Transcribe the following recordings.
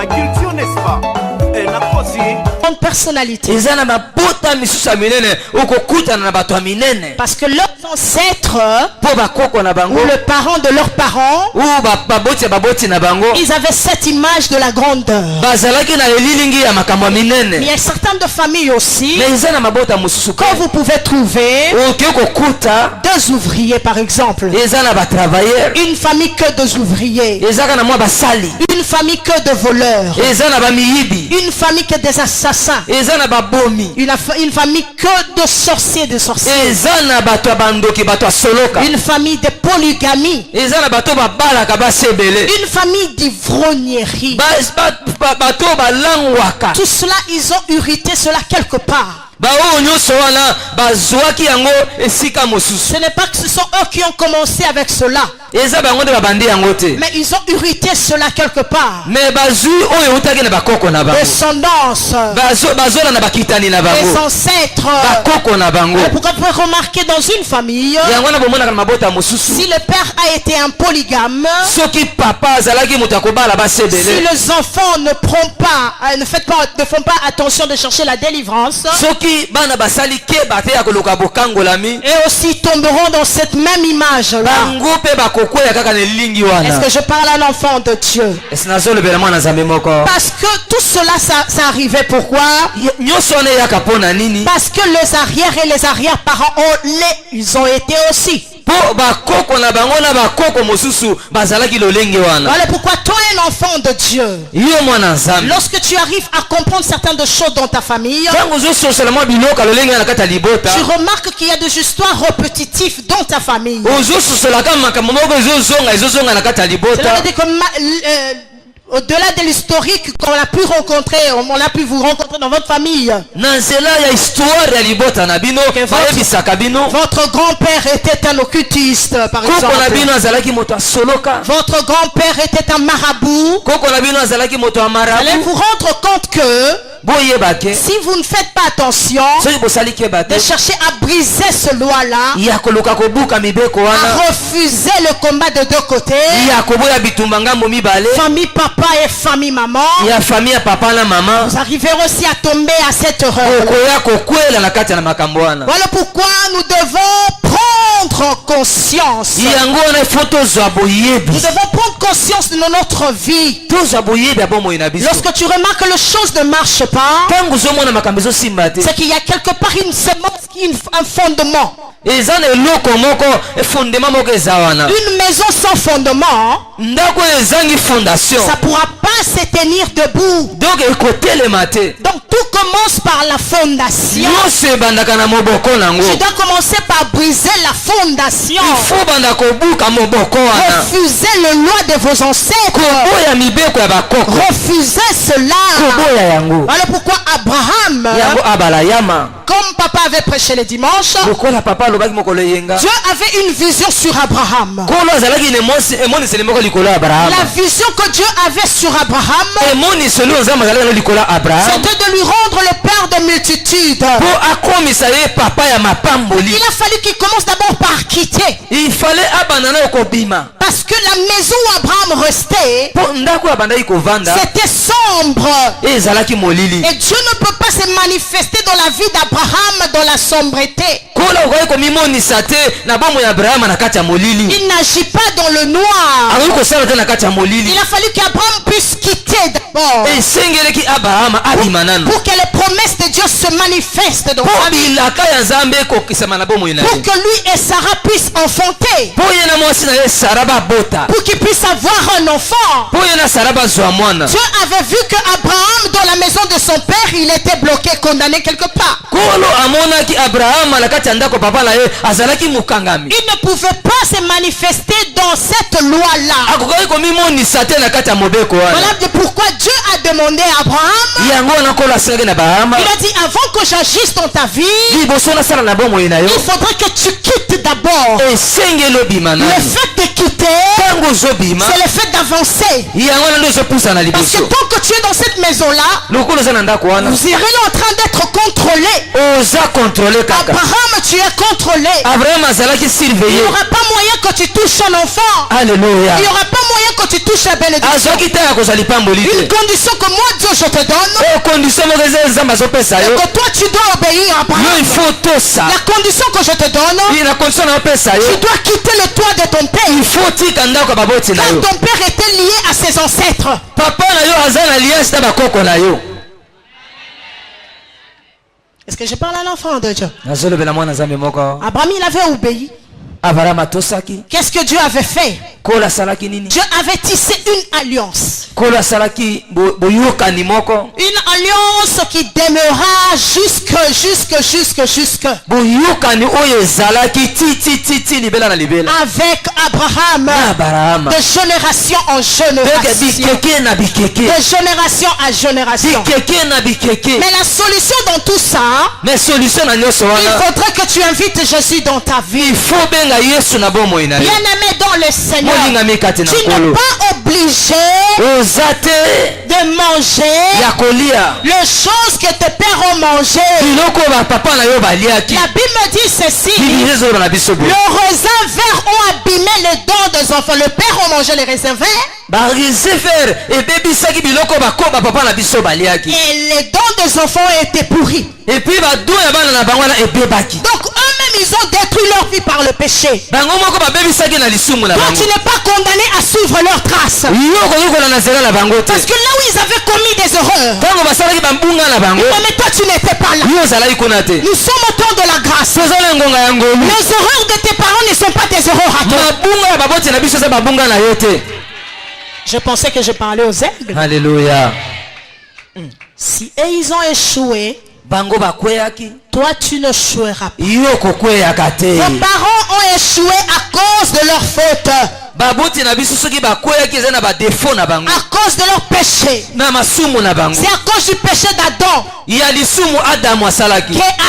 culture, n'est-ce pas? Et la une personnalité. Parce que leurs ancêtres ou le parent de leurs parents, ils avaient cette image de la grandeur. Mais il y a certaines de familles aussi quand vous pouvez trouver deux ouvriers par exemple, une famille que deux ouvriers, une famille que de voleurs, une famille que des assassins, une famille que de sorciers, une famille de polygamie, une famille d'ivrognerie. Tout cela, ils ont hérité cela quelque part. Ce n'est pas que ce sont eux qui ont commencé avec cela, mais ils ont hérité cela quelque part. Descendance, les ancêtres. Pourquoi vous pouvez remarquer dans une famille, si le père a été un polygame, si les enfants ne font pas attention de chercher la délivrance, et aussi tomberont dans cette même image là. Est-ce que je parle à l'enfant de Dieu? Parce que tout cela ça arrivait pourquoi? Parce que les arrières et les arrière-parents ils ont été aussi. Voilà pourquoi toi un enfant de Dieu, lorsque tu arrives à comprendre certaines choses dans ta famille, tu remarques qu'il y a des histoires répétitives dans ta famille. Au-delà de l'historique qu'on a pu rencontrer, on a pu vous rencontrer dans votre famille. Votre grand-père était un occultiste, par exemple. Votre grand-père était un marabout. Vous allez vous rendre compte que si vous ne faites pas attention de chercher à briser ce loi-là, à refuser le combat de deux côtés, famille papa et famille maman, vous arrivez aussi à tomber à cette erreur. Voilà pourquoi nous devons prendre conscience. Nous devons prendre conscience de notre vie. Lorsque tu remarques que les choses ne marchent pas, c'est qu'il y a quelque part une semence, un fondement. Une maison sans fondement, ça ne pourra pas se tenir debout. Donc tout commence par la fondation. Tu dois commencer par briser la fondation. Refusez le loi de vos ancêtres. Refusez cela. Voilà pourquoi Abraham, comme papa avait prêché le dimanche, Dieu avait une vision sur Abraham. La vision que Dieu avait sur Abraham, c'était de lui rendre le père de multitudes. Il a fallu qu'il commence d'abord par quitter. Parce que la maison où Abraham restait, c'était sombre. Et Dieu ne peut pas se manifester dans la vie d'Abraham dans la sombreté. Il n'agit pas dans le noir. Il a fallu qu'Abraham puisse quitter d'abord pour que les promesses de Dieu se manifestent dans sa vie. Pour que lui et Sarah puissent enfanter. Pour qu'il puisse avoir un enfant. Dieu avait vu que Abraham dans la maison de son père, il était bloqué, condamné quelque part. Il ne pouvait pas se manifester dans cette loi-là. Voilà pourquoi Dieu a demandé à Abraham, il a dit avant que j'agisse dans ta vie, il faudrait que tu quittes d'abord. Le fait de quitter, c'est le fait d'avancer. Parce que tant que que tu es dans cette maison-là, vous irez en train d'être contrôlé. Abraham, tu es contrôlé. Il n'y aura pas moyen que tu touches un enfant. Alléluia. Il n'y aura pas moyen que tu touches la bénédiction. Une condition que moi Dieu je te donne, et que toi tu dois obéir à Abraham. La condition que je te donne, tu dois quitter le toit de ton père. Car ton père était lié à ses ancêtres. Est-ce que je parle à l'enfant de Dieu? Abraham, il avait obéi. Qu'est-ce que Dieu avait fait? Dieu avait tissé une alliance. Une alliance qui demeurera jusque. Avec Abraham. De génération en génération. De génération à génération. Mais la solution dans tout ça, il faudrait que tu invites Jésus dans ta vie. Bien-aimé dans le Seigneur, tu n'es pas obligé de manger les choses que tes pères ont mangées. La Bible me dit ceci: le raisin vert ont abîmé les dents des enfants. Le père a mangé les raisins verts, et les dents des enfants étaient pourries. Donc eux-mêmes ils ont détruit leur vie par le péché. Donc tu n'es pas condamné à suivre leurs traces. Parce que là où ils avaient commis des erreurs, mais toi tu n'étais pas là. Nous sommes au temps de la grâce. Les erreurs de tes parents ne sont pas tes erreurs à toi. Je pensais que je parlais aux aigles. Alléluia. Si ils ont échoué, toi tu ne échoueras pas. Vos parents ont échoué à cause de leur faute, à cause de leur péché. C'est à cause du péché d'Adam que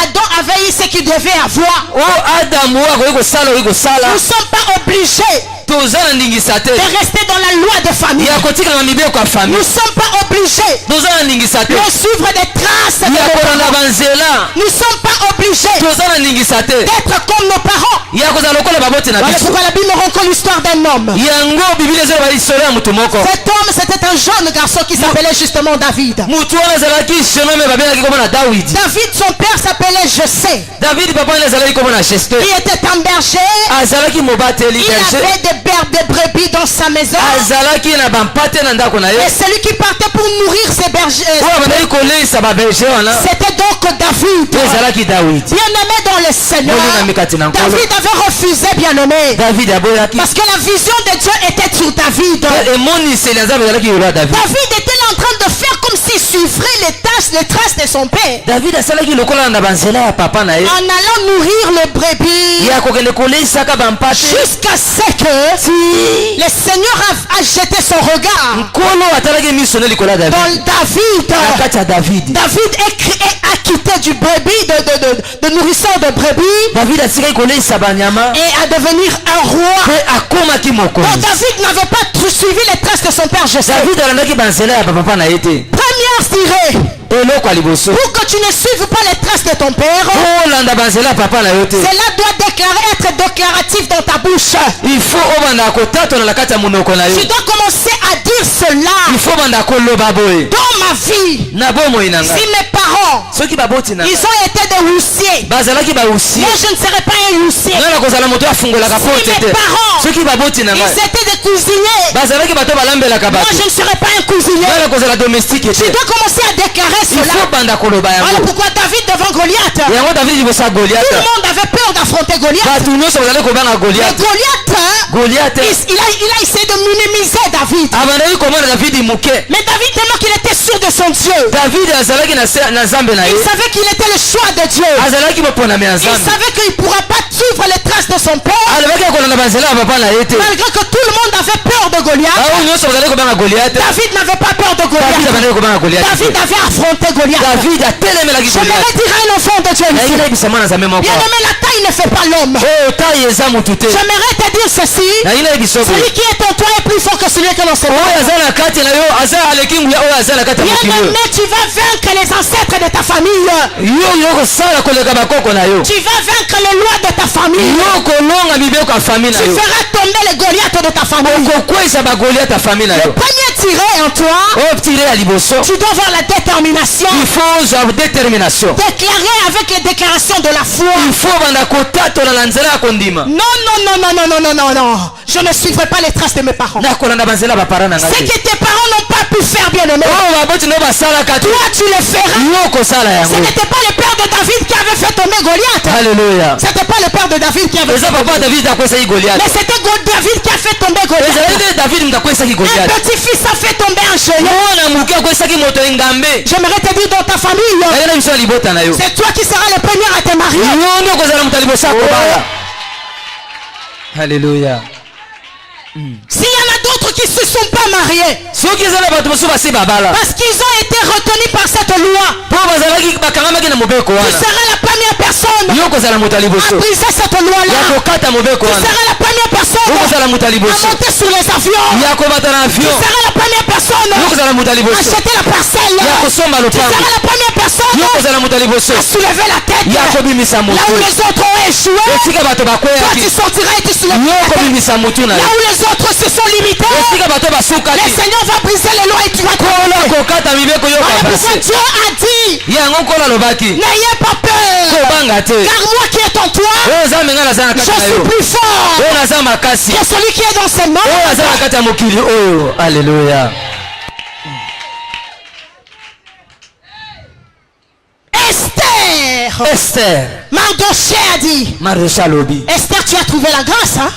Adam avait eu ce qu'il devait avoir. Nous ne sommes pas obligés de rester dans la loi de famille. Nous ne sommes pas obligés de suivre des traces de nos parents. Nous ne sommes pas obligés d'être comme nos parents. Voilà pourquoi la Bible raconte l'histoire d'un homme. Cet homme, c'était un jeune garçon qui s'appelait justement David. David, son père s'appelait Jessé. Il était un berger. Il avait des brebis dans sa maison. Et celui qui partait pour nourrir ses bergers, c'était donc David. Bien-aimé dans le Seigneur, David avait refusé, bien-aimé, parce que la vision de Dieu était sur David. David était là en train de faire comme s'il suivrait les traces de son père, en allant nourrir les brebis, jusqu'à ce que le Seigneur a jeté son regard dans David. David a quitté du brebis, de nourrisseur de brebis, et à devenir un roi. Donc David n'avait pas suivi les traces de son père Jessé. Première tirée, pour que tu ne suives pas les traces de ton père, cela doit être déclaratif dans ta bouche. Tu dois commencer à dire cela. Dans ma vie, si mes parents ils ont été des houssiers, moi je ne serai pas un houssier. Si mes parents ils étaient des cuisiniers, moi je ne serai pas un cuisinier. Tu dois commencer à déclarer cela. Voilà pourquoi David devant Goliath, tout le monde avait peur d'affronter Goliath. Mais Goliath, il a essayé de minimiser David. Mais David, tellement qu'il était sûr de son Dieu, Dieu. Il savait qu'il était le choix de Dieu. Il savait qu'il ne pourra pas suivre les traces de son père. Malgré que tout le monde avait peur de Goliath. David n'avait pas peur de Goliath. David avait affronté Goliath. J'aimerais dire à un enfant de Dieu ici. Bien-aimé, la taille ne fait pas l'homme. J'aimerais te dire ceci. Celui qui est en toi est plus fort que celui que l'on sait pas. Bien-aimé, tu vas vaincre les ancêtres de ta famille. Tu vas vaincre les lois de ta famille. Tu feras tomber les Goliaths de ta famille. Le premier tiré en toi, tu dois avoir la détermination. Déclarer avec les déclarations de la foi. Non. Je ne suivrai pas les traces de mes parents. Ce que tes parents n'ont pas pu faire, bien aimé. Toi tu le feras. Ce n'était pas le père de David qui avait fait tomber Goliath. Alléluia. C'était pas le père de David qui avait fait tomber Goliath. Mais c'était David qui a fait tomber Goliath. Un petit-fils a fait tomber un géant. J'aimerais te dire dans ta famille, c'est toi qui seras le premier à te marier. Alléluia. S'il y en a d'autres qui ne se sont pas mariés parce qu'ils ont été retenus par cette loi, tu seras la première personne à briser cette loi-là. Tu seras la première personne à monter sur les avions. Tu seras la première personne à acheter la parcelle. Tu seras la première personne à soulever la tête. Là où les autres ont échoué, toi tu sortiras et tu soulèveras la tête. Là où les autres se sont limités, le Seigneur va briser les lois et tu vas tomber. Pourquoi Dieu a dit, n'ayez pas peur, car moi qui est en toi, je suis plus fort que celui qui est dans ses mains. Alléluia. Esther. Mardoché a dit. Esther, tu as trouvé la grâce, hein?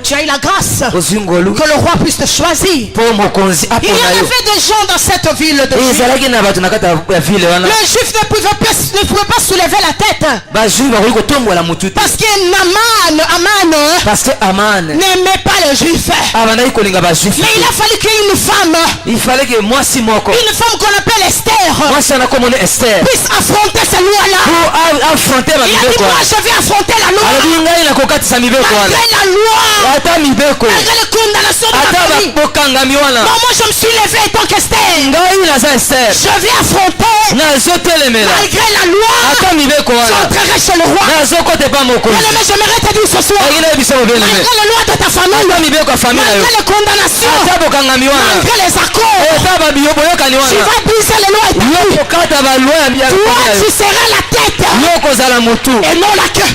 Tu as eu la grâce que le roi puisse te choisir. Il y en avait des gens dans cette ville de Juif. Le juif ne pouvait pas soulever la tête. Parce que Aman n'aimait pas le juif. Mais il a fallu qu'il y ait une femme qu'on appelle Esther puisse affronter cette loi-là. Il a dit, moi je vais affronter la loi. Malgré la loi, malgré les condamnations de la famille. Non, moi je me suis levé en tant qu'Esther. Je vais affronter malgré la loi. J'entrerai chez le roi. Bien-aimé, j'aimerais te dire ce soir, malgré la loi de ta famille, malgré les condamnations, malgré les accords, tu vas briser les lois et ta vie. Toi tu seras la tête et non la queue.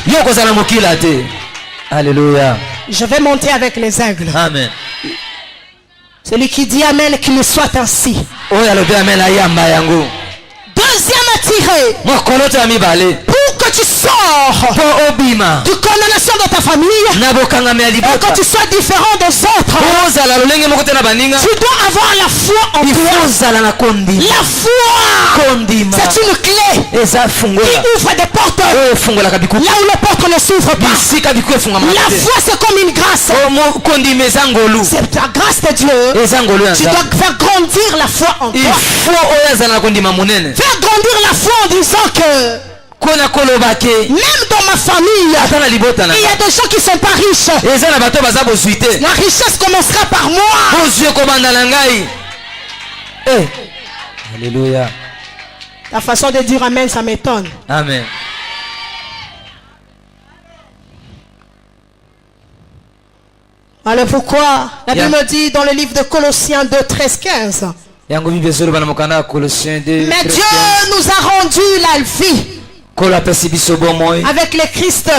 Alléluia. Je vais monter avec les aigles. Amen. Celui qui dit amen, qu'il soit ainsi. Deuxième tiré. Pour que tu sors de condamnation de ta famille, et que tu sois différent des autres, tu dois avoir la foi en toi. La foi, c'est une clé qui ouvre des portes là où les portes ne s'ouvrent pas. La foi, c'est comme une grâce. C'est la grâce de Dieu. Tu dois faire grandir la foi en toi. Faire grandir la foi en disant que même dans ma famille, il y a des gens qui ne sont pas riches. La richesse commencera par moi. Alléluia. Ta façon de dire amen, ça m'étonne. Amen. Alors pourquoi la Bible me dit dans le livre de Colossiens 2, 13, 15. Mais Dieu nous a rendu la vie avec le Christ.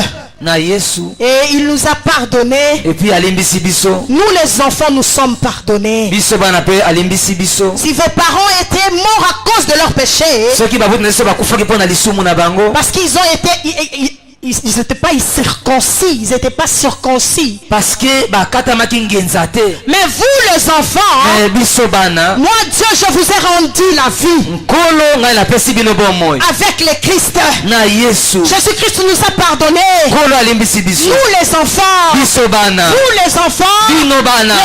Et il nous a pardonné. Nous les enfants nous sommes pardonnés. Si vos parents étaient morts à cause de leurs péchés, parce qu'ils ont été ils n'étaient pas circoncis, ils n'étaient pas circoncis. Parce que mais vous les enfants, moi Dieu je vous ai rendu la vie avec le Christ. Jésus-Christ nous a pardonné. Nous les enfants,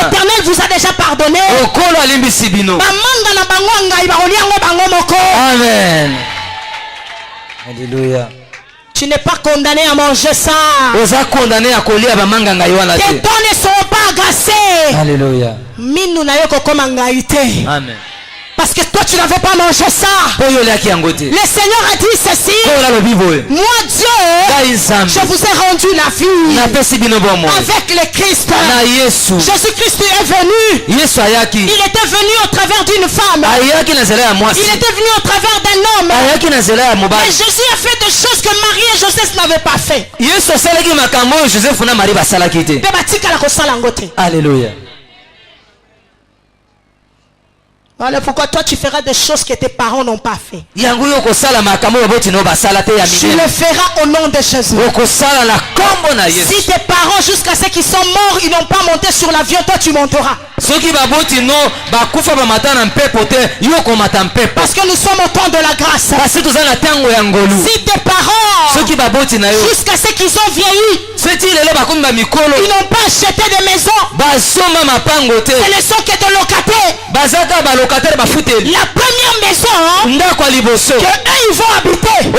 l'Éternel vous a déjà pardonné. Amen. Alléluia. Tu n'es pas condamné à manger ça. Tes dents ne seront pas agacées. Alléluia. Amen. Parce que toi tu n'avais pas mangé ça. Le Seigneur a dit ceci. Moi Dieu, je vous ai rendu la vie avec le Christ. Jésus-Christ est venu. Il était venu au travers d'une femme. Il était venu au travers d'un homme. Mais Jésus a fait des choses que Marie et Joseph n'avaient pas fait. Alléluia. Voilà pourquoi toi tu feras des choses que tes parents n'ont pas fait. Tu le feras au nom de Jésus. Si tes parents jusqu'à ceux qui sont morts ils n'ont pas monté sur l'avion, toi tu monteras. Parce que nous sommes au temps de la grâce. Si tes parents jusqu'à ceux qui ont vieilli ils n'ont pas acheté des maisons, ce ne sont que des locataires. La première maison que eux ils vont habiter,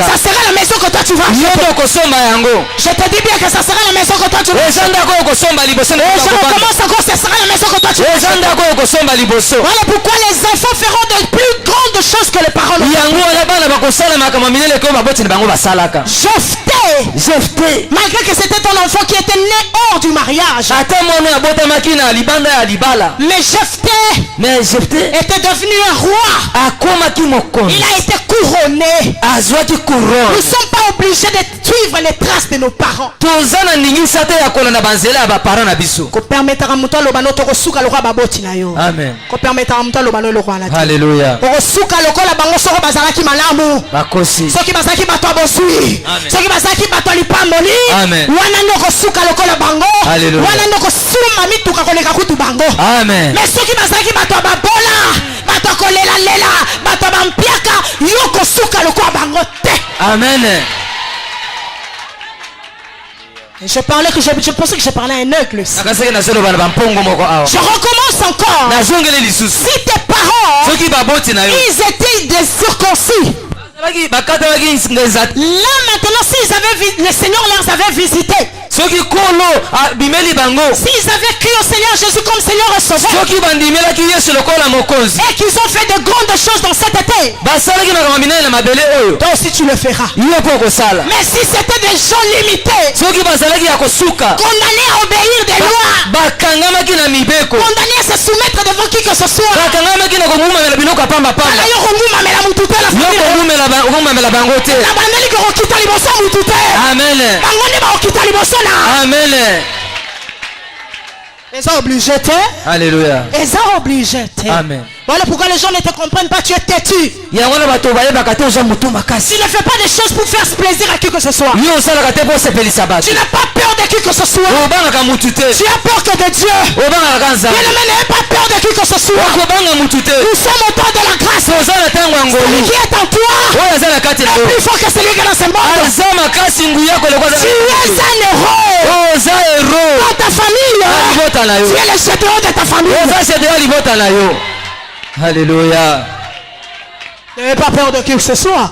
ça sera la maison que toi tu vas acheter. Je te dis bien que ça sera la maison que toi tu vas acheter. Je recommence encore, ça sera la maison que toi tu vas acheter. Voilà pourquoi les enfants feront de plus grandes choses que les parents. Jephthé, malgré que c'était ton enfant qui était né hors du mariage, mais Jephthé était devenu un roi. Il a été couronné. Nous ne sommes pas obligés de suivre les traces de nos parents. Amen. Alléluia. Amen. Amen. Je pensais que je parlais à un aigle. Je recommence encore. Si tes parents ils étaient des circoncis, là maintenant s'ils avaient le Seigneur les avait visités, s'ils avaient crié au Seigneur Jésus comme Seigneur et Sauveur, et qu'ils ont fait de grandes choses dans cet été, toi aussi tu le feras. Mais si c'était des gens limités, condamnés à obéir des lois, condamnés à se soumettre devant qui que ce soit, Amen. ils ont obligé. Alléluia. Ils ont obligé. Amen. Voilà pourquoi les gens ne te comprennent pas, tu es têtu. Tu ne fais pas des choses pour faire plaisir à qui que ce soit. Tu n'as pas peur de qui que ce soit. Tu as peur que de Dieu. Bien-aimé, n'ayez pas peur de qui que ce soit. Nous sommes au temps de la grâce. Celui qui est en toi est plus fort que celui qui est dans ce monde. Tu es un héros. Dans ta famille, tu es le chef-d'œuvre de ta famille. Alléluia. N'ayez pas peur de qui que ce soit.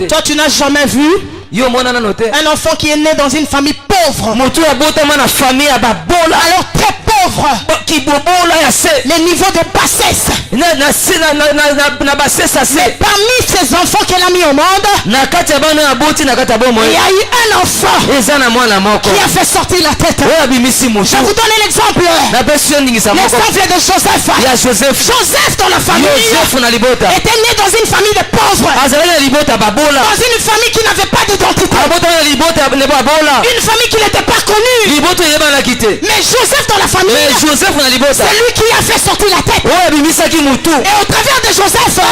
Toi tu n'as jamais vu un enfant qui est né dans une famille pauvre, alors très pauvre, les niveaux de bassesse. Mais parmi ces enfants qu'elle a mis au monde, il y a eu un enfant qui a fait sortir la tête. Je vous donne l'exemple. L'exemple de Joseph. Joseph dans la famille était né dans une famille de pauvres, dans une famille qui n'avait pas d'identité, une famille qui n'était pas connue. Mais Joseph dans la famille, c'est lui qui a fait sortir la tête. Et au travers de Joseph, sa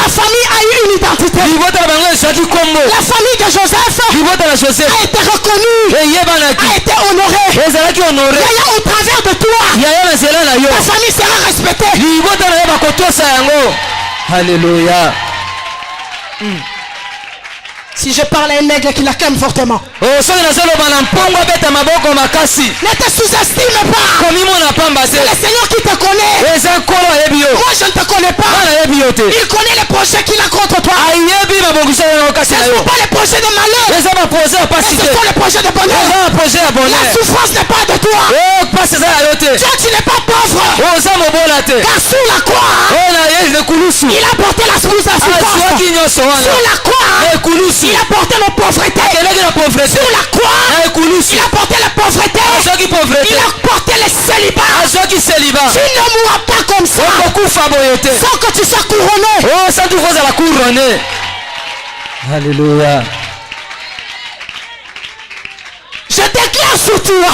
famille a eu une identité. La famille de Joseph a été reconnue, a été honorée. Yaya, au travers de toi, ta famille sera respectée. Alléluia. Si je parle à un aigle qui l'acclame fortement, ne te sous-estime pas. C'est le Seigneur qui te connaît. Moi je ne te connais pas. Il connaît les projets qu'il a contre toi. Ce ne sont pas les projets de malheur, mais ce sont les projets de bonheur. La souffrance n'est pas de toi. Toi tu n'es pas pauvre, car sous la croix il a porté la souffrance. Sous la croix il a porté la pauvreté. Sur la croix il a porté la pauvreté. Il a porté le célibat. Tu ne mourras pas comme ça sans que tu sois couronné. Alléluia. Je déclare sur toi,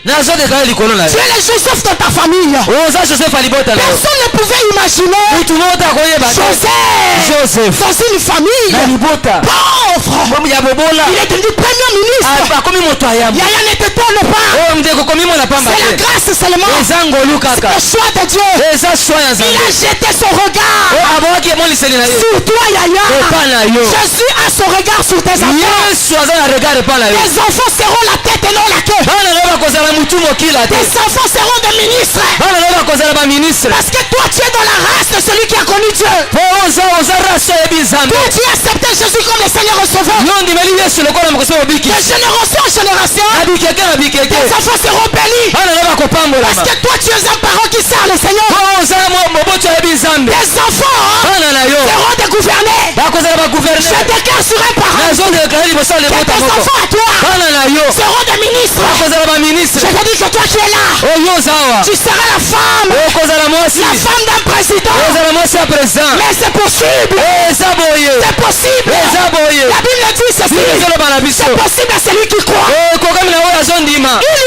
tu es le Joseph de ta famille. Personne ne pouvait imaginer Joseph dans une famille pauvre. Il est devenu premier ministre. Yaya, ne t'étonne pas. C'est la grâce seulement. C'est le choix de Dieu. Il a jeté son regard sur toi, Yaya. Jésus a son regard sur tes enfants. Tes enfants seront la tête et non la queue. Tes enfants seront des ministres. Parce que toi tu es dans la race de celui qui a connu Dieu. Toi tu as accepté Jésus comme le Seigneur receveur. De génération en génération, tes enfants seront bénis. Parce que toi tu es un parent qui sert le Seigneur. Tes enfants seront des gouvernés. Je déclare sur un parent que tes enfants à toi seront des ministres. Je te dis que toi tu es là, tu seras la femme d'un président. Mais c'est possible. C'est possible. La Bible dit ceci. C'est possible à celui qui croit. Il y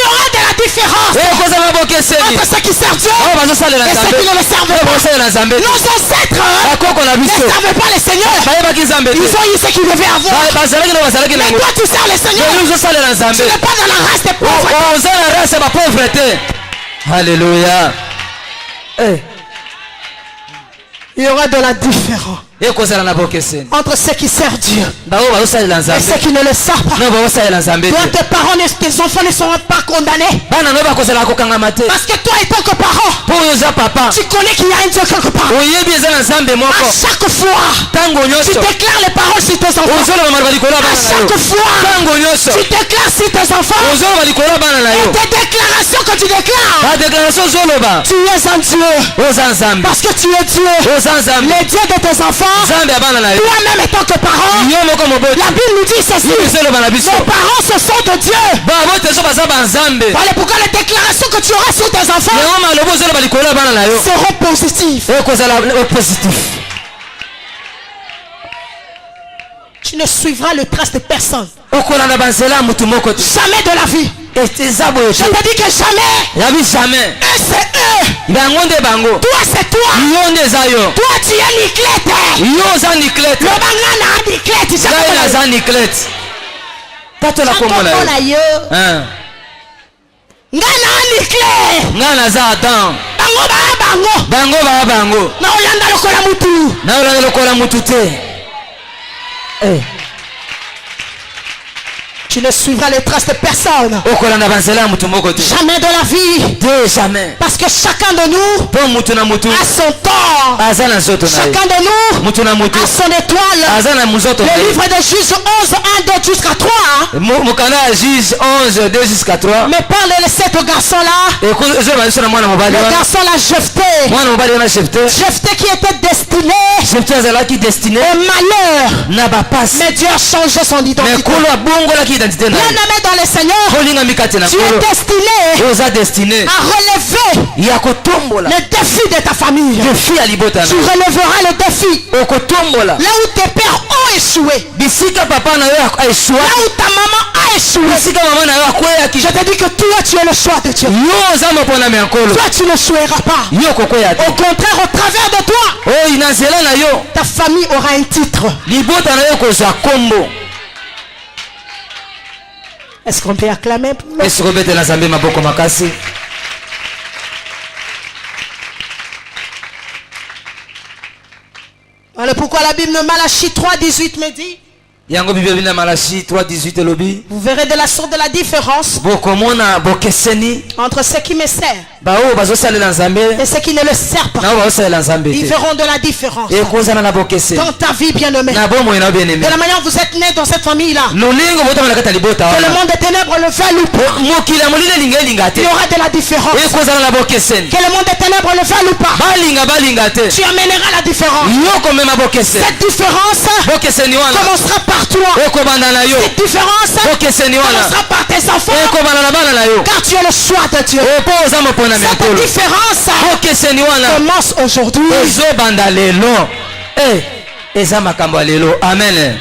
aura de la différence entre ceux qui servent Dieu et ceux qui ne le servent pas. Nos ancêtres ne servaient pas le Seigneur. Ils ont eu ce qu'ils devaient avoir. Mais toi tu sers le Seigneur. Tu n'es pas dans la race des pauvres. Alléluia. Il y aura de la différence entre ceux qui servent Dieu et ceux qui ne le savent pas. Toi tes parents, tes enfants ne seront pas condamnés. Parce que toi étant que parent, tu connais qu'il y a un Dieu quelque part. À chaque fois tu déclares les paroles sur tes enfants. À chaque fois tu déclares sur tes enfants. Et tes déclarations que tu déclares, tu es un Dieu. Parce que tu es Dieu, le Dieu de tes enfants. Toi-même étant que parent, la Bible nous dit ceci: nos parents ce sont de Dieu. Voilà pourquoi les déclarations que tu auras sur tes enfants seront positives. Tu ne suivras le trace de personne. Jamais de la vie. Je te dis que jamais. Eux c'est eux. Toi c'est toi. Toi tu es Niclette. Le bangana a Niclette. Ngana za Adam. Bango. Na olanda lokola mutu te. Tu ne suivras les traces de personne. Jamais de la vie. Parce que chacun de nous a son temps. Chacun de nous a son étoile. Le livre de Juge 11, 1, 2 jusqu'à 3 me parle de cet garçon-là. Le garçon là, Jephthé qui était destiné au malheur. Mais Dieu a changé son identité. Bien-aimé dans le Seigneur, tu es destiné à relever le défi de ta famille. Tu relèveras le défi là où tes pères ont échoué. bisika papa na yo aéchoué, Là où ta maman a échoué. bisika mama na yo akweyaki, Je te dis que toi tu es le choix de Dieu. yo oza mopona ya nkolo, Toi tu ne joueras pas. yo kokweya te. Au contraire, au travers de toi, oyo na nzela na yo, ta famille aura un titre. libota na yo kozwa kombo. Est-ce qu'on peut acclamer pour nous? esi kobetela nzambe maboko makasi. Voilà pourquoi la Bible de Malachie 3:18 me dit, yango bible na Malachi 3:18 elobi, vous verrez de la sorte de la différence bokomona bokeseni entre ceux qui me servent baoyo bazosalela nzambe et ceux qui ne le servent pas. nao bazosalela nzambe Ils te. verront de la différence ekozala na bokeseni dans ta vie bien-aimée. na bomoi na De bien-aimé, la manière dont vous êtes nés dans cette famille-là, lolingo botamana kati ya libota que le wana, monde des ténèbres le veuille ou pas, mokili ya molili elinga elinga te, il y aura de la différence. ekozala na bokeseni, Que le monde des ténèbres le veuille ou pas, balinga te, tu amèneras la différence. yo komema bokeseni. Cette différence bokeseni wana commencera par toi. ekobanda na yo, Cette différence bokeseni wana commencera par tes enfants, ekobanda na bana na yo, car tu es le choix de Dieu. opo oza mopona ya Cette nkolo. différence bokeseni wana commence aujourd'hui. ezobanda lelo, eza makambo ya lelo. Amen.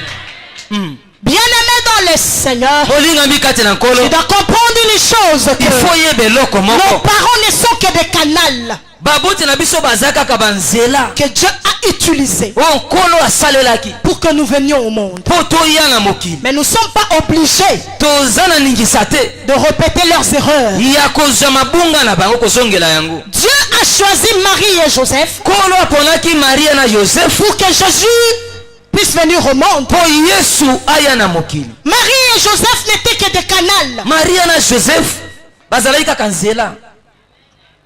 Bien-aimé dans le Seigneur, olingambi kati na nkolo, tu dois comprendre une chose, il que faut yeba eloko nos moko, parents ne sont que des canaux baboti na biso baza kaka banzela que Dieu a utilisés oyo nkolo asalelaki pour que nous venions au monde. mpo toya na mokili. Mais nous ne sommes pas obligés toza na ningisa te de répéter leurs erreurs. ya kozwa mabunga na bango kozongela yango. Dieu a choisi Marie et Joseph nkolo aponaki maria na yosefu pour que Jésus puisse venir au monde. mpo yesu aya na mokili. Marie et Joseph n'étaient que des canaux maria na josefu bazalaki kaka nzela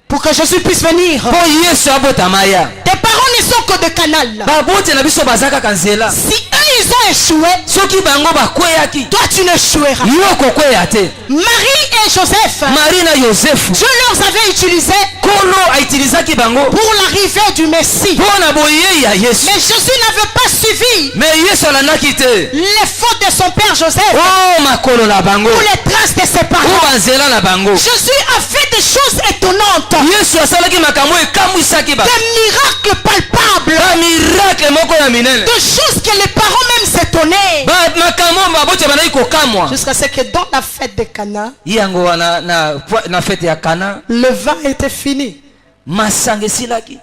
pour que Jésus puisse venir. mpo yesu abotama ya. Tes parents ne sont que des canaux. baboti na biso baza kaka nzela. Si eux ils ont échoué, soki bango bakweyaki, toi tu ne échoueras. yo kokweya te. Marie et Joseph, marie na yosefu Dieu leur avait utilisé nkolo aitilizaki bango pour l'arrivée du Messie. mpo na boyei ya yesu. Mais Jésus n'avait pas suivi me yesu alandaki te les fautes de son père Joseph o makolo na bango ou les traces de ses o parents. banzela na bango. Jésus a fait des choses étonnantes, yesu asalaki makambo ekamwisaki des miracles palpables, bamiracle moko ya minene, des choses que les parents même s'étonnaient. makambo baboti bandaki kokamwa. Jusqu'à ce que dans la fête de Cana, yango wana na fete ya kana le vin était fini. masanga esilaki.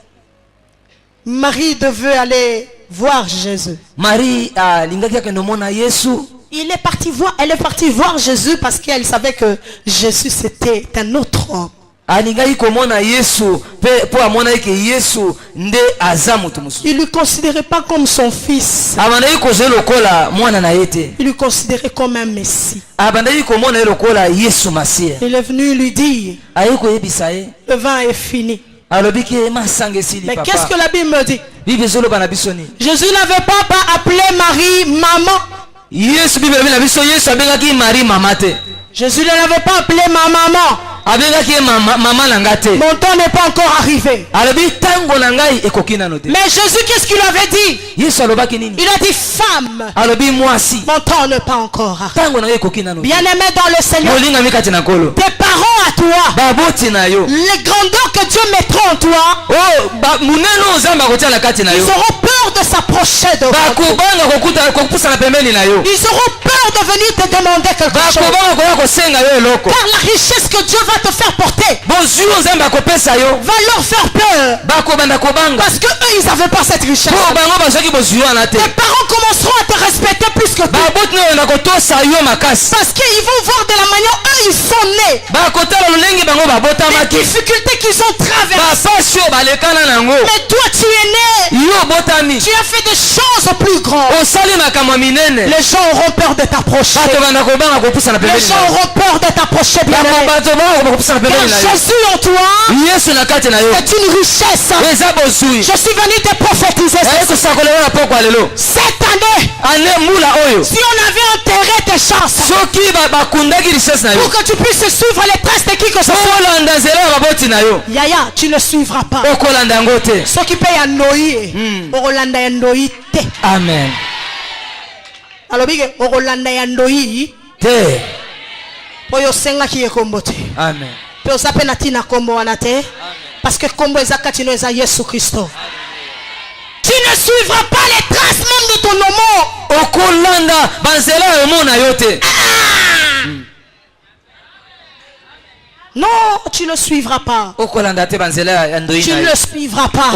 Marie devait aller voir Jésus. marie alingaki akende omona yesu. Elle est partie voir Jésus parce qu'elle savait que Jésus c'était un autre homme. alingaki komona yesu mpo amonaki ke yesu nde aza moto mosusu. Il ne le considérait pas comme son fils. abandaki kozwa lokola mwana na ye te, Il le considérait comme un messie. abandaki komona ye lokola yesu masiya. Il est venu lui dire, aye koyebisa ye le vin est fini. alobi ke masanga esili Mais papa. qu'est-ce que la Bible me dit? bible ezoloba na biso nini? Jésus n'avait pas appelé Marie maman. yesu bible elobi na biso yesu abengaki marie mama te. Jésus ne l'avait pas appelé ma maman. abengaki ye mama na nga te. Mon temps n'est pas encore arrivé. alobi ntango na ngai ekoki nano te. Mais Jésus, qu'est-ce qu'il avait dit? yesu alobaki nini? Il a dit, femme, alobi mwasi mon temps n'est pas encore arrivé. ntango na ngai ekoki nano te. Bien-aimé dans le Seigneur, molingami kati na nkolo, tes parents à toi, baboti na yo les grandeurs que Dieu mettra en toi, o munene oyo nzambe akotia na kati na ils yo auront peur de s'approcher de toi. bakobanga kokupusana pembeni na yo, Ils auront peur de venir te demander quelque chose. bakobanga koya kosenga yo eloko. Car la richesse que Dieu va te faire porter bozwi oyo nzambe akopesa yo va leur faire peur. bakobanda kobanga Parce que eux, ils n'avaient pas cette richesse. mpo bango bazwaki bozwi wana te. Tes parents commenceront à te respecter plus que toi. baboti na oyenda kotosa yo makasi, Parce qu'ils vont voir de la manière eux ils sont nés. bakotala lolenge bango Les babotamaki, difficultés qu'ils ont traversées. bapasi oyo balekana nango. Mais toi tu es né. yo obotami Tu as fait des choses plus grandes. osali makambo ya minene, Les gens auront peur de t'approcher. bato banda kobanga kopusana Les pembeni gens na yo, auront peur de t'approcher. Bien-aimé. bato banga kopusana Car pembeni na yo. Jésus en toi yesu na kati na yo est une richesse. eza bozwi. Je suis venu te prophétiser aye ceci. kosakolela na pokwa lelo Cette année, ane mula oyo si on avait enterré tes chances soki bakundaki richesse na yo pour que tu puisses suivre les traces de qui que ce soit, olanda nzela ya baboti na yo Yaya, tu ne suivras pas. okolanda yango te. Ce qui paye à Noï, Orolanda ya Noï te. Amen Alors, bige, Orolanda ya Noï, te. oyo senga ki ekombo te. Amen. Pe osape na tina kombo wana te. Parce que kombo ezaka tino eza Yesu Christo. Tu ne suivras pas les traces même de ton homo. okolanda banzela omona yote. Non, tu ne suivras pas. Tu ne ne suivras pas.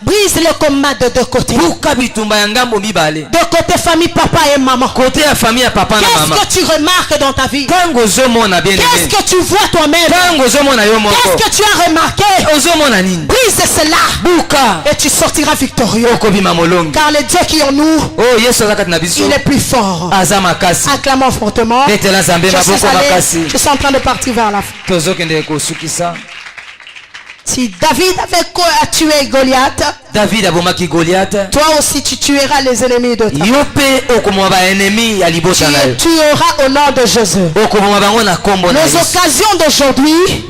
Brise Brise les commandements de deux côtés. De côté famille, papa et maman. Qu'est-ce que tu remarques dans ta vie? Qu'est-ce que tu vois toi-même? Qu'est-ce que tu as remarqué? Brise cela et tu sortiras victorieux. Car le Dieu qui est en nous, il est plus fort. Acclamons fortement. Je suis en train de partir vers la fin. Si David avait tué Goliath, toi aussi tu tueras les ennemis de ta vie. Tu tueras au nom de Jésus. Les occasions d'aujourd'hui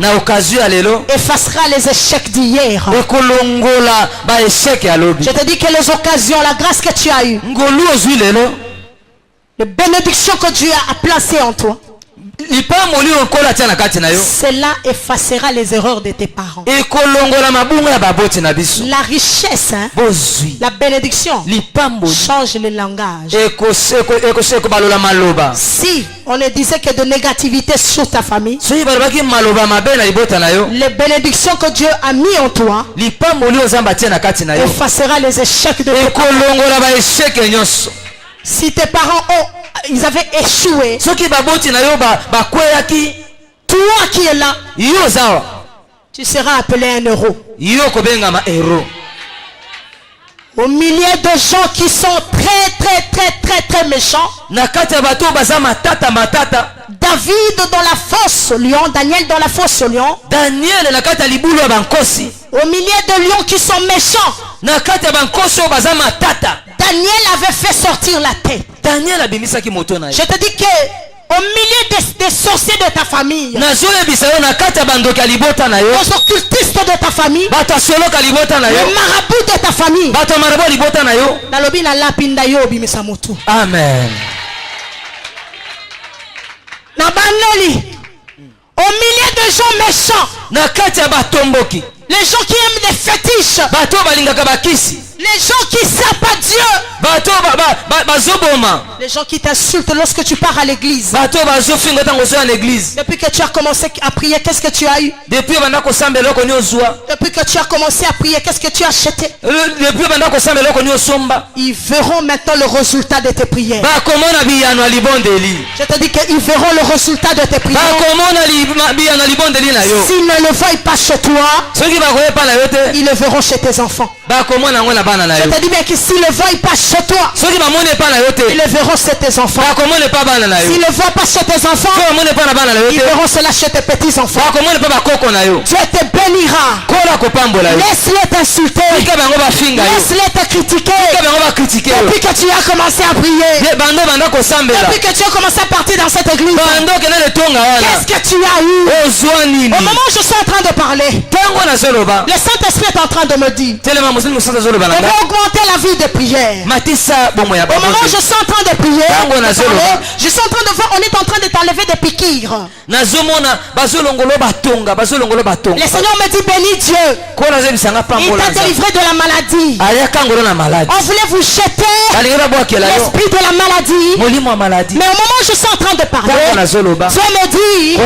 effacera les échecs d'hier. Je te dis que les occasions, la grâce que tu as eue, les bénédictions que Dieu a placées en toi, cela effacera les erreurs de tes parents. La richesse, la bénédiction change le langage. Si on ne disait que de négativité sur ta famille, les bénédictions que Dieu a mis en toi effacera les échecs de tes parents. Si tes parents ils avaient échoué, toi qui es là, tu seras appelé un héros. Au milieu de gens qui sont très méchants, David dans la fosse au lion, Daniel dans la fosse au lion, au milieu de lions qui sont méchants, Daniel avait fait sortir la tête. Je te dis que au milieu des sorciers de ta famille, aux occultistes de ta famille, les marabouts de ta famille, Amen. Au milieu de gens méchants, les gens qui aiment des fétiches, les gens qui savent pas Dieu, les gens qui t'insultent lorsque tu pars à l'église. Depuis que tu as commencé à prier, qu'est-ce que tu as eu? Depuis que tu as commencé à prier, qu'est-ce que tu as acheté? Ils verront maintenant le résultat de tes prières. Je te dis qu'ils verront le résultat de tes prières. S'ils ne le voient pas chez toi, ils le verront chez tes enfants. Je te dis bien que s'ils ne le voient pas chez toi, ils le verront chez tes enfants. S'ils ne le voient pas chez tes enfants, ils verront cela chez tes petits enfants. Dieu te bénira. Laisse-les t'insulter. Laisse-les te critiquer. Depuis que tu as commencé à prier, depuis que tu as commencé à partir dans cette église, qu'est-ce que tu as eu? Au moment où je suis en train de parler, le Saint-Esprit est en train de me dire, on va augmenter la vie de prière. Au moment où je suis en train de prier, je suis en train de voir, on est en train de t'enlever des piqûres. Le Seigneur me dit, bénis Dieu. Il t'a délivré de la maladie. On voulait vous jeter l'esprit de la maladie. Mais au moment où je suis en train de parler, Dieu me dit, il a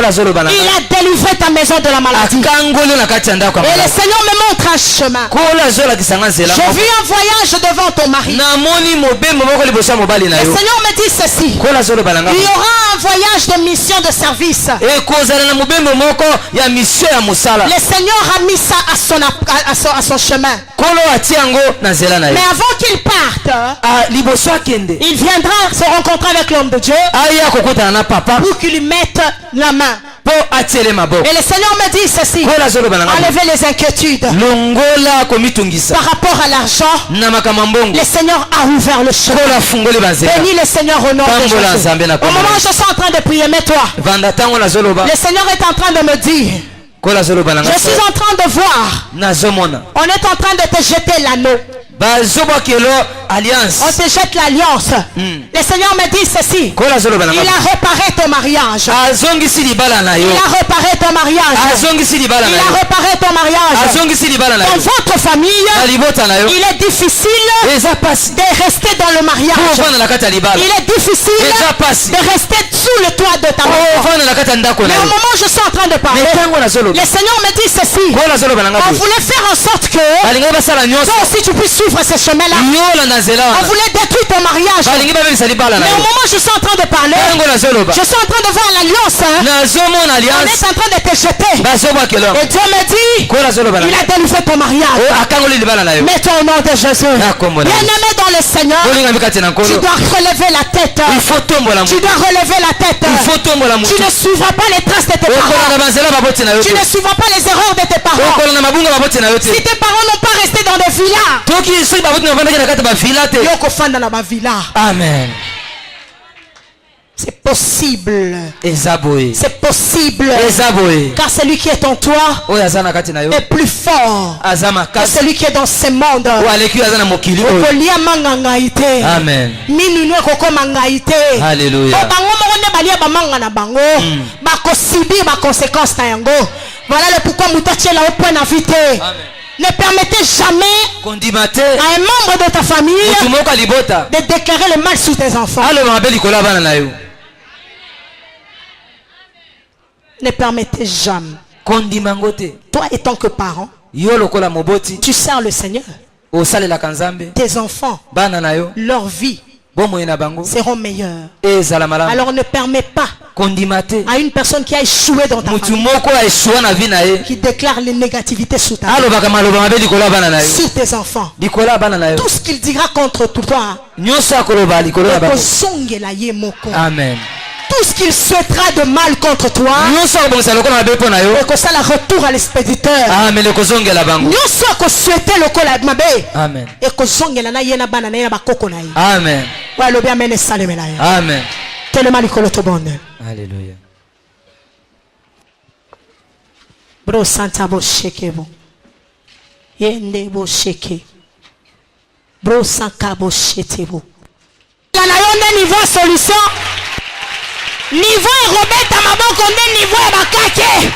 délivré ta maison de la maladie. Et le Seigneur me montre un chemin. J'ai vu un voyage devant ton mari. Le Seigneur me dit ceci, il y aura un voyage de mission de service. Le Seigneur a mis ça à son chemin. Mais avant qu'il parte, il viendra se rencontrer avec l'homme de Dieu pour qu'il lui mette la main. Et le Seigneur me dit ceci, enlevez les inquiétudes par rapport à l'argent. Le Seigneur a ouvert le chemin. Bénis le Seigneur au nom de Jésus. Au moment où je suis en train de prier, mets-toi. Le Seigneur est en train de me dire, je suis en train de voir, on est en train de te jeter l'anneau. alliance. On te jette l'alliance. Le Seigneur me dit ceci. Il a réparé ton mariage. Il a réparé ton mariage. Il a réparé ton mariage. Dans votre famille, il est difficile de rester dans le mariage. Il est difficile de rester sous le toit de ta maison. Mais au moment où je suis en train de parler, le Seigneur me dit ceci. On voulait faire en sorte que toi aussi tu puisses suivre ce chemin-là. On voulait détruire ton mariage. Mais au moment où je suis en train de parler, je suis en train de voir l'alliance. On est en train de te jeter. Et Dieu me dit, il a délivré ton mariage. Mets-toi au nom de Jésus. Bien-aimé dans le Seigneur, tu dois relever la tête. Tu dois relever la tête. Tu ne suivras pas les traces de tes parents. Tu ne suivras pas les erreurs de tes parents. Si tes parents n'ont pas resté dans des villas, Amen. c'est possible. C'est possible. Car celui qui est en toi est plus fort que celui qui est dans ce monde. Amen. Alléluia. Voilà le pourquoi Moutachi est là au point d'inviter. Ne permettez jamais à un membre de ta famille de déclarer le mal sur tes enfants. Ne permettez jamais. Toi étant que parent, tu sers le Seigneur. Tes enfants, leur vie seront meilleurs. Alors ne permets pas à une personne qui a échoué dans ta famille, qui déclare les négativités sur ta vie, sur tes enfants. Tout ce qu'il dira contre toi, Amen. tout ce qu'il souhaitera de mal contre toi, et que ça la retour à l'expéditeur. Amen. Et que Amen. Amen. Alléluia. Bro Santa bo sheke bo. Yende bo sheke. Bro Sanka bo shete bo. La yonde niveau solution. Niveau Robert Maboko nde niveau ya bakake.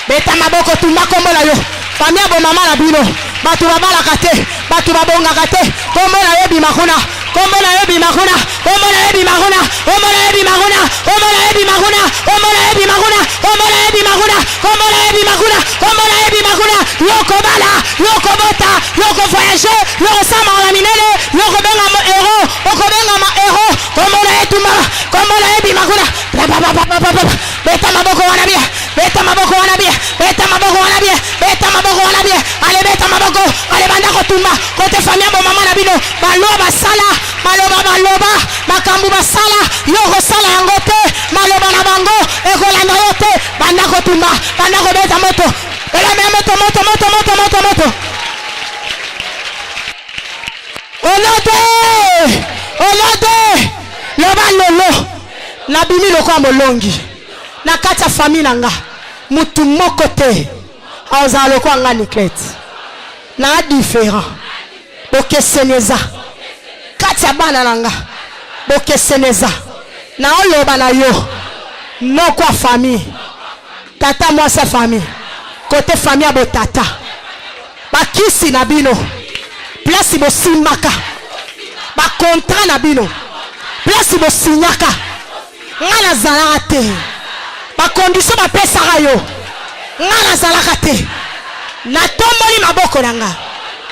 Beta maboko tumba kombo la yo. Famia bo mama na bino. Batu babala kate. Batu babonga kate. Kombo la yo bimakuna. Kombo la yo bimakuna. Kombo la yo bimakuna. Kombo la yo bimakuna. Kombo la yo bimakuna. Kombo la yo bimakuna. Kombo la yo bimakuna. Kombo la yo bimakuna. Kombo la yo bimakuna. Yoko bala. Yoko bota. Yoko voyager. Yoko sama la minele. Yoko benga mo héros. Yoko benga ma héros. Kombo la yo tumba. Kombo la yo bimakuna. Beta maboko wana bia. Beta maboko wana bia. Beta maboko wana bia. Beta maboko wana bia. Ale beta maboko. Ale banda kotumba. Kote famia bo mama na bino. Baloba sala. Maloba. Makambu basala. Yoko sala yango te. Maloba na bango. Ekolanda yo te. Banda kotumba. Banda ko beta moto. Ela me moto. Olode. Loba lolo. Na bimi lokwa molongi. Na kata famille nanga. Mutu moko te. Aoza lokwa nga niklet. Na différent. Boke seneza. Kata bana nanga. Boke seneza. Na oloba na yo. Non kwa famille. Tata moi sa famille. Côté famille abo tata. Ba kisi na bino. Place bo simaka. Ba contrat na bino. Place bo signaka. Ngana zalaka te. Ba condition ba pesaka yo. Ngana zalaka te. Na tomboli maboko nanga.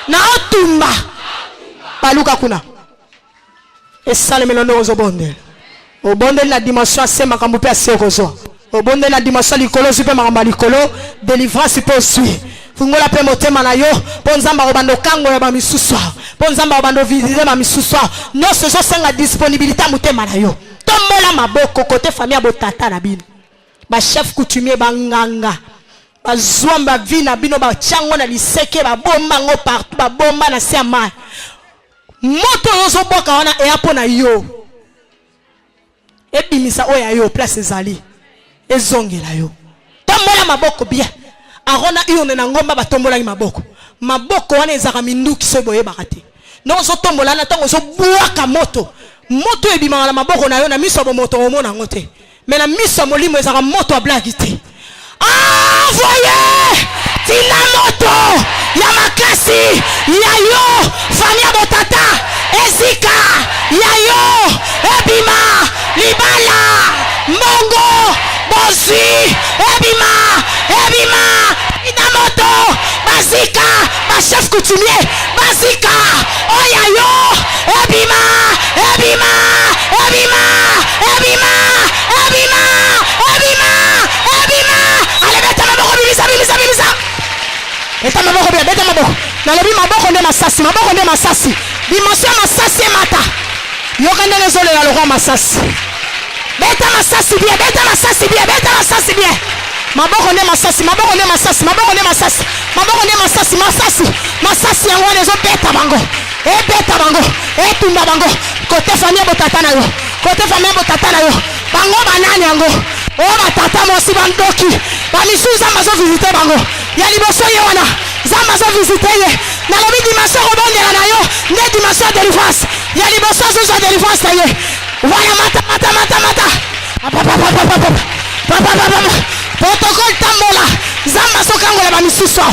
Na otumba. Baluka kuna. Et ça le melono ozobonde. Obonde la dimension c'est makambo pe asekozo. Obonde la dimension likolo super makambo likolo, délivrance peut suivre. Fungola pe motema na yo, ponzamba obando kango ya ba misusu. Ponzamba obando visiter ba misusu. No ce sont senga disponibilité motema na yo. Tombola maboko côté famille abotata na bino. Ba chef coutumier banganga. Ba zwamba vina bino ba chango na liseke ba bomba ngo partout ba bomba na siama. Moto yozo boka wana e apo na yo. Ebimisa oya yo place ezali. Ezongela yo. Tombola maboko bien. Arona iyo na ngomba ba tombola maboko. Maboko wana ezaka minduki so boye bakate. non zo tombola na tango zo buaka moto moto ebima na maboko na yo na miso bo moto omona ngote mais na miso molimo ezaka moto a blague te envoyez tina moto ya makasi ya yo famia botata ezika ya yo ebima libala mongo bosi ebima tina moto basika ba chef coutumier basika oya yo ebima Beta maboko. Na lebi maboko nde masasi. Dimension masasi mata. Yoka nde zole ya loko masasi. Beta masasi bien. Maboko nde masasi. Masasi yango nezo beta bango. Beta bango. Tumba bango. Côté famille botata na yo. Bango banani yango. Oh batata mosi bandoki. Bamisuza mazo visiter bango. Ya liboso ye wana zamba zo visiter ye na lobi dimension robondela na yo ne dimension délivrance ya liboso zo délivrance ye voilà mata protocole tambola zamba so kangola ba misuso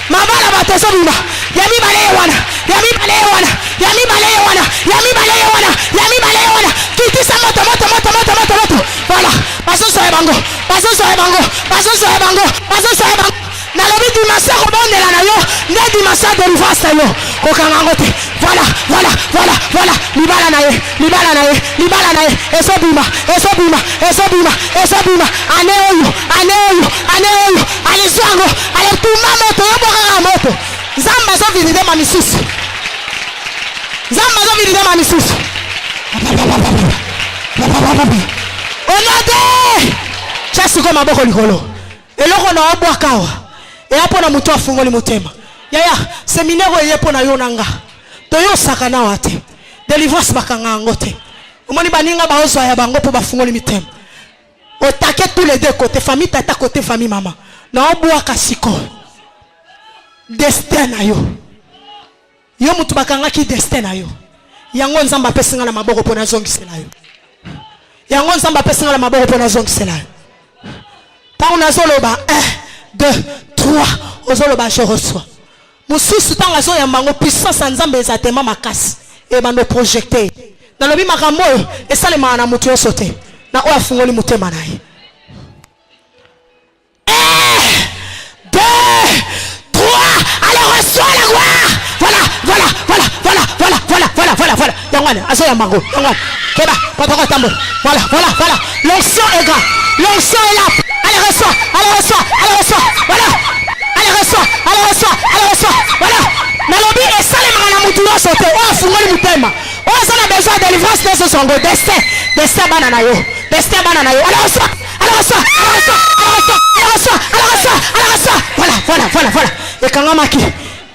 mabala bateso bima ya mibale ye wana kitisa moto voilà baso so bango na lobi dimension robondela na yo ne dimension délivrance yo kokanga ngote voilà libala na ye esobima ane oyo alizwango alituma moto yobokanga moto zamba zo visite ma misusu onade chasiko maboko likolo eloko na obwakawa eyapo na mutu afungoli motema yaya seminaire eyepo na yo nanga toyo saka na wate délivrance bakanga ngote omoni baninga baozo ya bango po bafungoli mitema otake tous les deux côtés famille tata côté famille mama na obwaka siko destin na yo mutu bakanga ki destin na yo yango nzamba pesinga na maboko pona zongisela yo tant na zoloba 1 2 3 ozoloba je reçois mususu tanga zo ya mango puissance nzambe ezatema makasi e bando projecter na lobi makambo esale mana mutu yo sote na oya fungoli mutema naye 1 2 3 allez reçois la gloire voilà yangwana azo ya mango yangwana keba pataka tambo voilà l'onction est grande l'onction est là allez reçois voilà voilà na lobi esale mana mutu yo sote oya fungoli mutema oya sana besoin de délivrance de ce songo destin bana na yo allez reçois voilà ekangamaki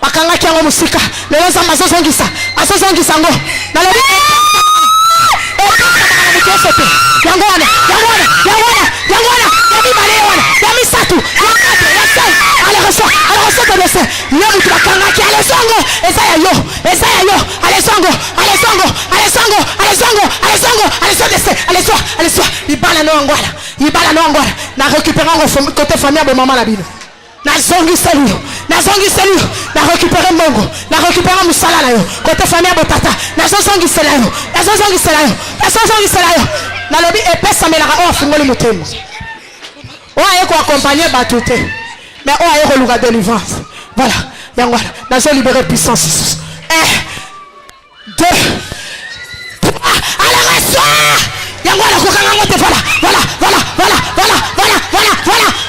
bakangaki yango musika lelo nzambe azozongisa ngo na lobi yango wana ya misatu allez reçois de dessin yo mutu bakangaki alezongo eza ya yo alezongo libala no angwala na récupérer ngo côté famille bo mama na bino na zongiseli na récupérer mongo na récupérer musala na yo côté famille bo tata na zongisela yo na lobi epesa melaka o fungoli mutemo o aye ko accompagner batute mais o aye ko luka délivrance voilà yangwana na zo libérer puissance 1 2 allez reçois yangwana kokanga ngote voilà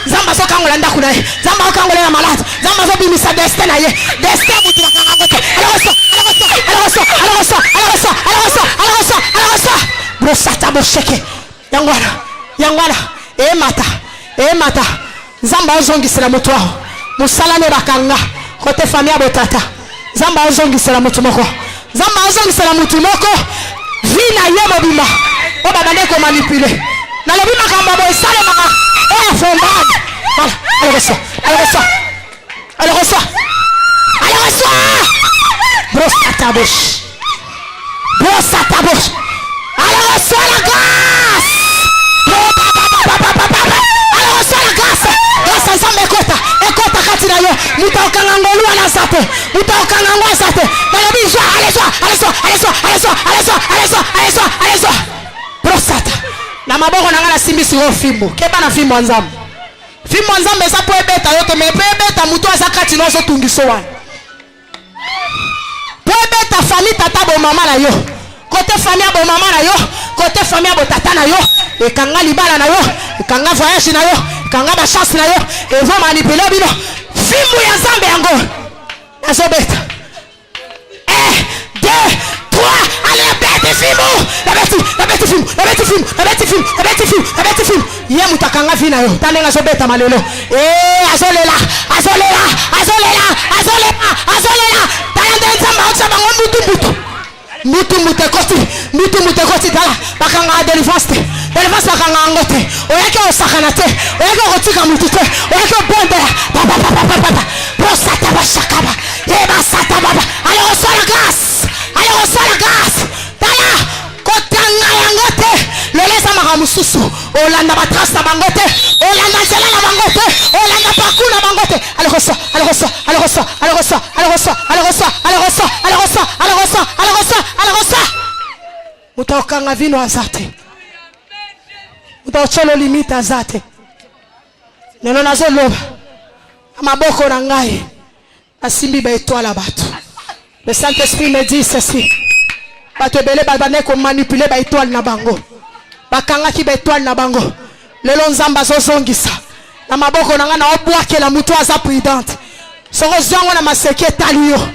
zamba so kangola ndaku na ye zamba okangola na malade zamba zo bimisa destin na ye destin mutu bakanga ngote allez reçois brosata bosheke yangwana emata zamba ozongisela mutu aho musala ne bakanga kote famille botata zamba ozongisela mutu moko vina ye mobima o babande ko manipuler na lobi makamba bo esale maka o afondani voilà allez reçois brosata bosh gauche. Allez, reçois la grâce. Allez, reçois la grâce. Grâce ensemble, écoute. Écoute, Katina yo. Muta okangangolu ala sate. Muta okangango sate. Nalobi sois, allez sois, allez sois, allez sois, allez sois, allez sois, allez sois, allez sois, allez sois. Prostata. Na maboko nanga na simbi siro fimbo. Keba na fimbo nzambe. Fimbo nzambe eza po ebeta yote me pe ebeta mutu aza Katina so tungiso wana. Po ebeta famille tata bo mama na yo. Côté famille bo mama na yo, côté famille bo tata na yo, ekanga libala na yo, ekanga voyage na yo, ekanga ba chance na yo, evo manipuler bino. Fimbo ya nzambe yango. Azobeta. 1, 2, 3, allez bête fimbo. La bête fimbo. Ye mutakanga vina yo. Tanenga azobeta malelo. Azolela. Tayande nzamba otsa bango mutu koti dala bakanga délivrance bakanga angote oyake osakana te oyake okotika mutu te oyake obondela prosata bashakaba ebasata baba allez reçois la grâce dala kotanga yango te leleza maka mosusu olanda batrace na bango te olanda nzela na bango te olanda parcours na bango te allez reçois mutaokanga vino azate mutaocholo limite azate lelo nazoloba amaboko na ngai asimbi ba étoile bato. Le Saint-Esprit me dit ceci. Bato ebele babane ko manipuler ba étoile na bango bakanga ki ba étoile na bango lelo nzamba zozongisa na maboko na nga na obwakela mutu aza prudente soko zongo na maseke taliyo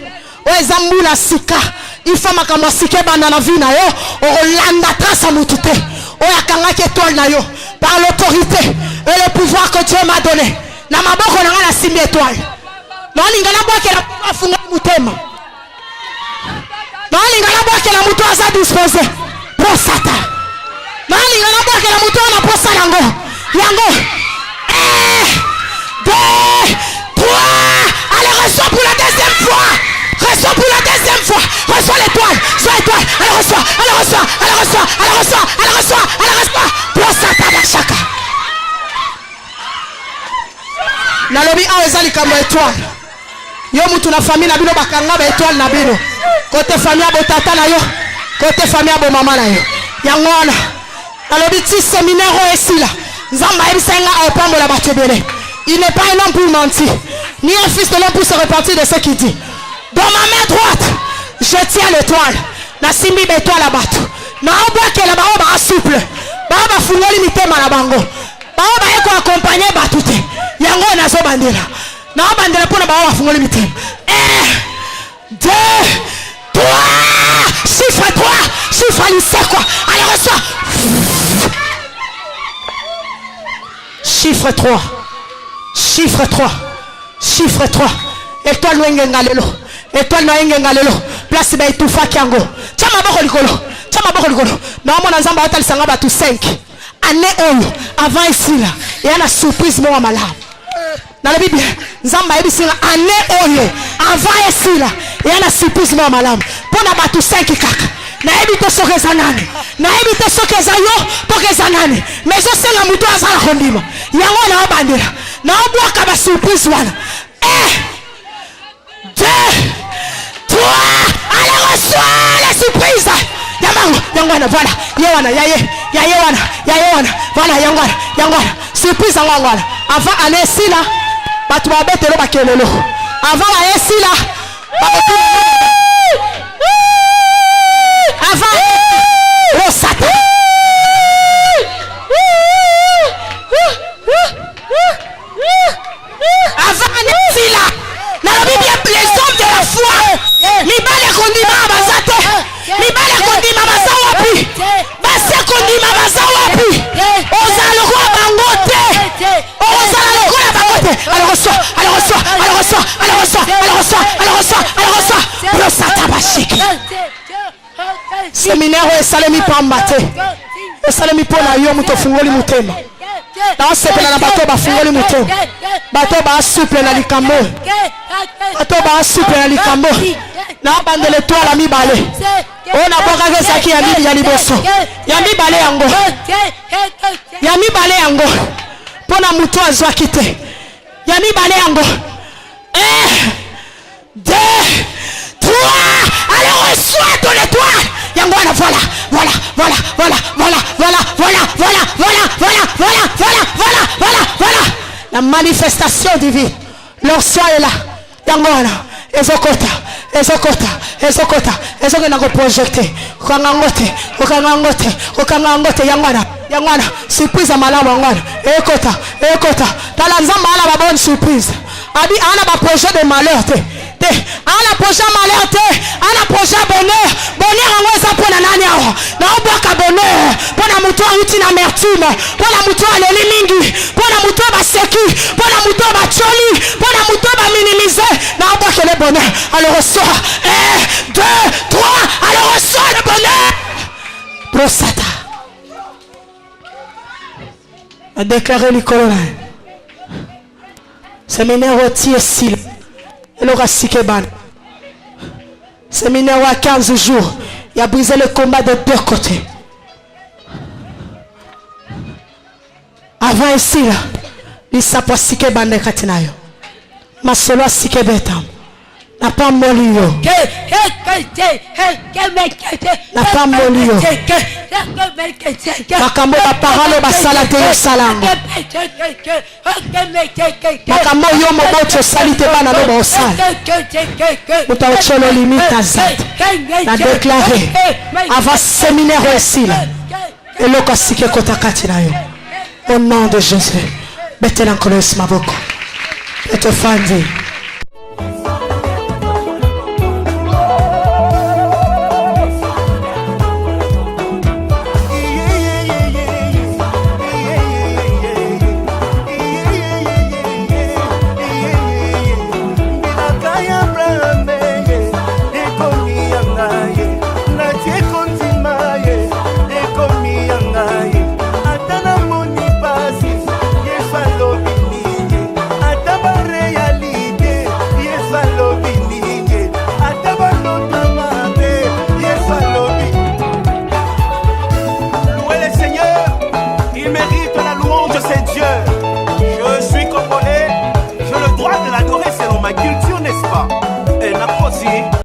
oeza mbula sika ifama kama sike banda na vie na yo olanda trace mutu te oyakanga ki étoile na yo par l'autorité et le pouvoir que Dieu m'a donné na maboko na nga na simbi étoile na lingana bwakela afunga mutema na lingana bwakela mutu aza disposé prosata na lingana bwakela mutu na posa yango 1, 2, 3, allez reçois pour la deuxième fois. Reçois l'étoile. Allez reçois. Prosata bashaka. Nalobi aweza likambo étoile. Yo mutu na famille na bino bakanga ba étoile na bino. Côté famille abo tata na yo, côté famille abo mama na yo. Yango wana. Nalobi ti séminaire esila. Nzamba ebisenga opambola batebele. Il n'est pas un homme pour mentir, ni un fils de l'homme pour se repentir de ce qu'il dit. Dans ma main droite, je tiens l'étoile. Na simbi l'étoile à battu. Na oba ke la ba souple. Ba fungoli mitema na bango. Ba eko accompagner batute. Yango na zo bandela. Na bandela pour na ba fungoli mitema. 1, 2, 3. Chiffre 3. Chiffre lycée quoi. Allez reçois. Chiffre 3. Étoile ngalelo. Étoile ngalelo. Place ba itufa kiango. Chama boko likolo. Na mona nzamba otalisanga batu 5. Année oyo avant ici là. Et ana surprise mo malamu. Na la Bible nzamba ebisinga année oyo avant ici là. Et ana surprise mo malamu. Pona batu 5 kaka. Na ebito sokeza nani. Na ebito sokeza yo tokeza nani. Mais je sais la muto azala kondima. Yango na bandela. Na obwaka ba surprise wana. 1, 2, 3. Allez reçois la surprise. Yangwana voilà. Yewana voilà yangwana. Surprise yangwana. Avant aller ici là. Batu ba betelo bakelelo. Avant aller ici là. Avant le Satan. Avant ici là. Dans la Bible, les hommes de la foi. Libale kondima bazate. Libale kondima bazawapi. Base kondima bazawapi. Ozalo kwa bangote. Ozalo kwa bangote. Alors reçois. Le Satan bashiki. Séminaire esalemi pambate. Esalemi pona yo muto fungoli mutema. Na osepela na bato ba fungoli mutema. Bato ba souple na likambo. Na bandele toi la mibale. ona boka ezaki ya bibi ya liboso ya mibale yango ya mibale yango pona muto azwaki te ya mibale yango 1 2 3 allez reçois ton étoile yango wana voilà voilà voilà voilà voilà voilà voilà voilà voilà voilà voilà voilà voilà voilà voilà la manifestation divine l'onction est là yango wana ezokota ezokota ezokota ezokena ko projecter okangangote yangwana surprise malamu yangwana ekota tala nzamba ala ba bonne surprise abi ala ba projet de malheur te ala projet malheur te ala projet bonheur yango eza pona nani awa na oboka bonheur pona muto uti na amertume pona muto aleli mingi pona muto baseki pona muto bacholi pona muto ba minimiser na oboka le bonheur alors reçois 1 2 3 alors reçois le bonheur prosata a déclaré Nicolas séminaire oti esile eloko sikeban séminaire à 15 jours il a brisé le combat de deux côtés avant ici là il s'approche sikeban de katinayo masolo sikebetam n'a pas molio n'a pas molio makambo ba parole ba salate yo salango makambo yo moboto salite bana no ba osala uta ocholo limita zat na déclarer avant séminaire ici là eloko sike kotakati na yo au nom de Jésus betela nkolo maboko eto fandi